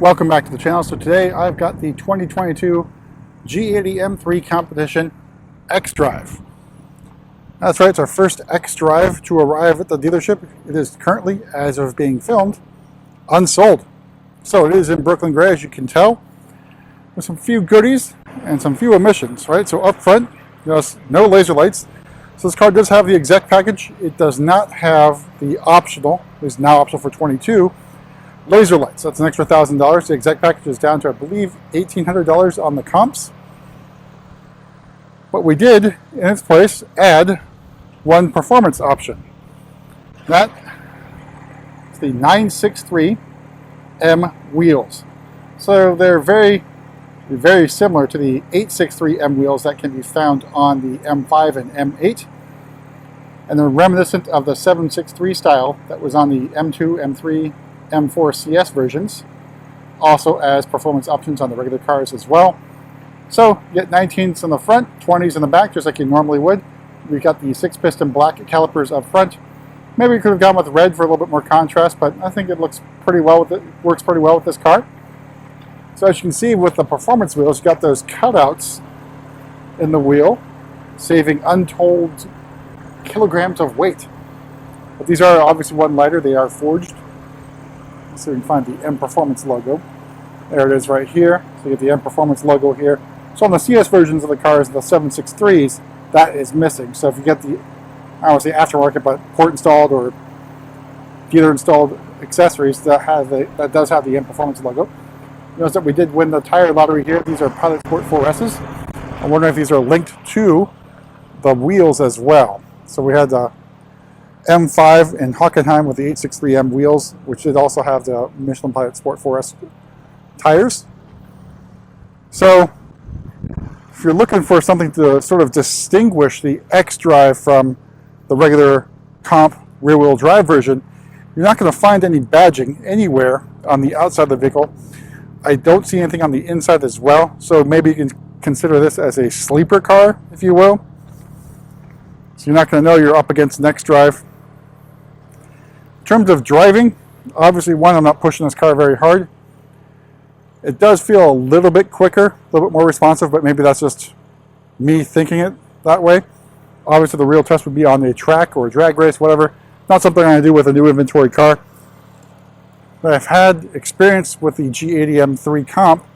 Welcome back to the channel. So today I've got the 2022 G80 M3 Competition xDrive. That's right, it's our first xDrive to arrive at the dealership. It is currently, as of being filmed, unsold. So it is in Brooklyn gray, as you can tell, with some few goodies and some few omissions, right? So up front, no laser lights. So this car does have the exec package. It does not have the optional, it is now optional for 22, laser lights. That's an extra $1,000. The exec package is down to, I believe, $1,800 on the comps. But we did, in its place, add one performance option. That is the 963M wheels. So they're very similar to the 863M wheels that can be found on the M5 and M8. And they're reminiscent of the 763 style that was on the M2, M3, M4 CS versions, also as performance options on the regular cars as well. So you get 19s in the front, 20s in the back, just like you normally would. We've got the 6-piston black calipers up front. Maybe we could have gone with red for a little bit more contrast, but I think it looks pretty well with it. Works pretty well with this car. So as you can see with the performance wheels, you got those cutouts in the wheel, saving untold kilograms of weight. But these are obviously one lighter. They are forged. So you can find the M Performance logo. There it is right here. So you get the M Performance logo here. So on the CS versions of the cars, the 763s, that is missing. So if you get the, I don't want to say aftermarket, but port installed or dealer installed accessories that does have the M Performance logo. Notice that we did win the tire lottery here. These are Pilot Sport 4S's. I'm wondering if these are linked to the wheels as well. So we had the M5 in Hockenheim with the 863M wheels, which did also have the Michelin Pilot Sport 4S tires. So if you're looking for something to sort of distinguish the xDrive from the regular comp rear-wheel drive version, you're not going to find any badging anywhere on the outside of the vehicle. I don't see anything on the inside as well, so maybe you can consider this as a sleeper car, if you will. So you're not going to know you're up against an xDrive. In terms of driving, obviously, one, I'm not pushing this car very hard. It does feel a little bit quicker, a little bit more responsive, but maybe that's just me thinking it that way. Obviously, the real test would be on a track or a drag race, whatever. Not something I'm going to do with a new inventory car. But I've had experience with the G80 M3 Comp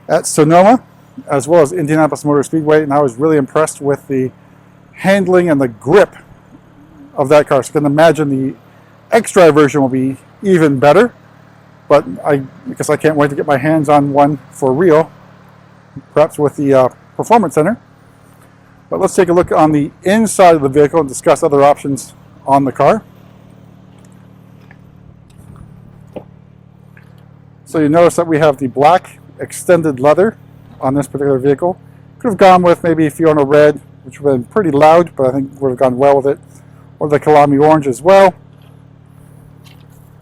at Sonoma, as well as Indianapolis Motor Speedway, and I was really impressed with the handling and the grip of that car. So you can imagine the xDrive version will be even better, but because I can't wait to get my hands on one for real, perhaps with the Performance Center. But let's take a look on the inside of the vehicle and discuss other options on the car. So you notice that we have the black extended leather on this particular vehicle. Could have gone with maybe Fiona Red, which would have been pretty loud, but I think would have gone well with it, or the Kalami Orange as well.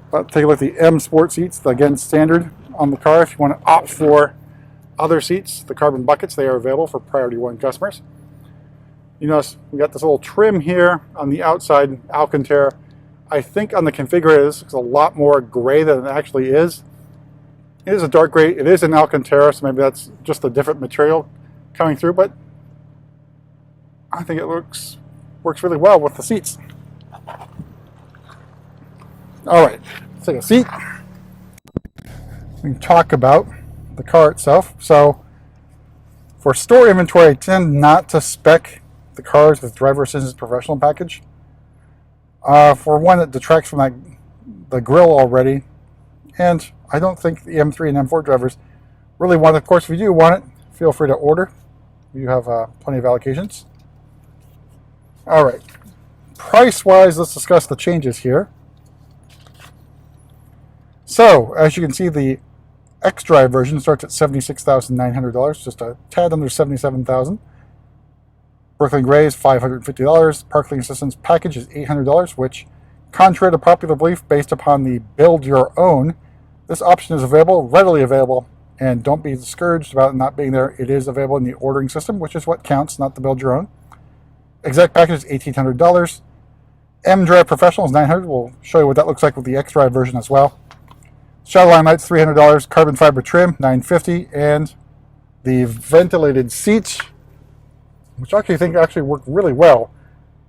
But take a look at the M Sport seats, again standard on the car. If you want to opt for other seats, the carbon buckets, they are available for Priority 1 customers. You notice we got this little trim here on the outside, Alcantara. I think on the configurator this looks a lot more gray than it actually is. It is a dark gray, it is an Alcantara, so maybe that's just a different material coming through, but I think it works really well with the seats. All right, let's take a seat. We can talk about the car itself. So for store inventory, I tend not to spec the cars with driver assistance professional package. For one, it detracts from the grill already, and I don't think the M3 and M4 drivers really want it. Of course, if you do want it, feel free to order. You have plenty of allocations. All right, price-wise, let's discuss the changes here. So, as you can see, the xDrive version starts at $76,900, just a tad under $77,000. Brooklyn Gray is $550. Parking Assistance Package is $800, which, contrary to popular belief based upon the build your own, this option is available, readily available, and don't be discouraged about it not being there. It is available in the ordering system, which is what counts, not the build your own. Exec package is $1,800. xDrive Professional is $900. We'll show you what that looks like with the xDrive version as well. Shadowline lights, $300. Carbon fiber trim, $950. And the ventilated seats, which I actually think work really well.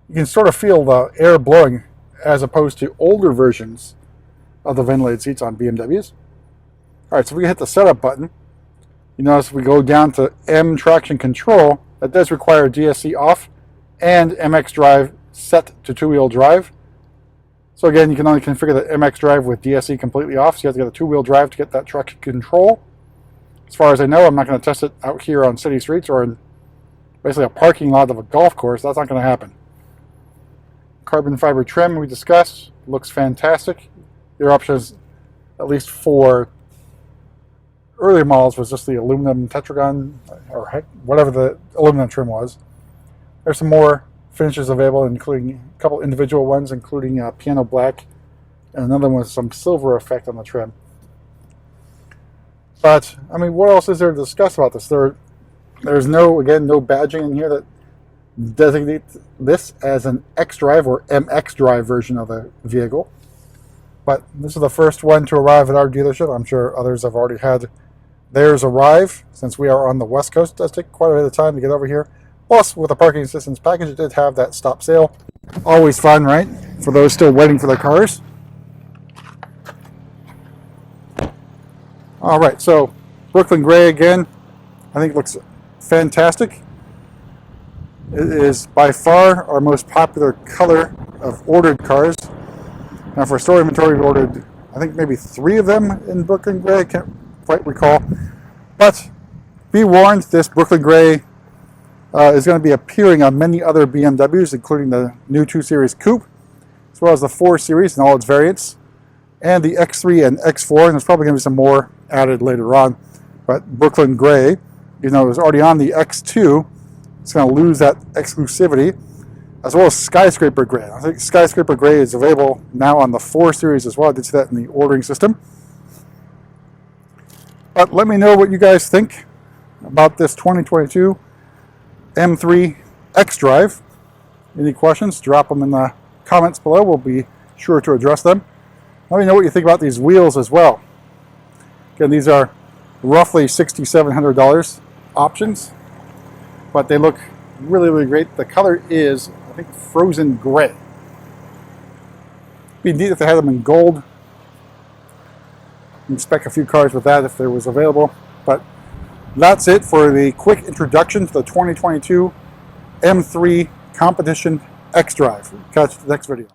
You can sort of feel the air blowing as opposed to older versions of the ventilated seats on BMWs. All right, so we hit the setup button. You notice we go down to M traction control. That does require DSC off and xDrive set to two-wheel drive. So again, you can only configure the xDrive with DSC completely off, so you have to get a two-wheel drive to get that traction control. As far as I know, I'm not going to test it out here on city streets or in basically a parking lot of a golf course. That's not going to happen. Carbon fiber trim we discussed, looks fantastic. Your options, at least for earlier models, was just the aluminum tetragon, or heck, whatever the aluminum trim was. There's some more finishes available, including a couple individual ones, including piano black, and another one with some silver effect on the trim. But, I mean, what else is there to discuss about this? There's no badging in here that designates this as an xDrive or xDrive version of the vehicle. But this is the first one to arrive at our dealership. I'm sure others have already had theirs arrive. Since we are on the West Coast, it does take quite a bit of time to get over here. Plus, with the parking assistance package, it did have that stop sale. Always fun, right? For those still waiting for their cars. All right, so Brooklyn Gray again, I think looks fantastic. It is by far our most popular color of ordered cars. Now for store inventory, we ordered, I think, maybe 3 of them in Brooklyn Gray. I can't quite recall. But be warned, this Brooklyn Gray is going to be appearing on many other BMWs, including the new 2 Series Coupe, as well as the 4 Series and all its variants, and the X3 and X4, and there's probably going to be some more added later on. But Brooklyn Gray, even though it was already on the X2, it's going to lose that exclusivity, as well as Skyscraper Gray. I think Skyscraper Gray is available now on the 4 Series as well. I did see that in the ordering system. But let me know what you guys think about this 2022 M3 xDrive. Any questions, drop them in the comments below. We'll be sure to address them. Let me know what you think about these wheels as well. Again, these are roughly $6,700 options, but they look really, really great. The color is, I think, frozen gray. It'd be neat if they had them in gold. You can spec a few cars with that if there was available. But that's it for the quick introduction to the 2022 M3 Competition xDrive. Catch you in the next video.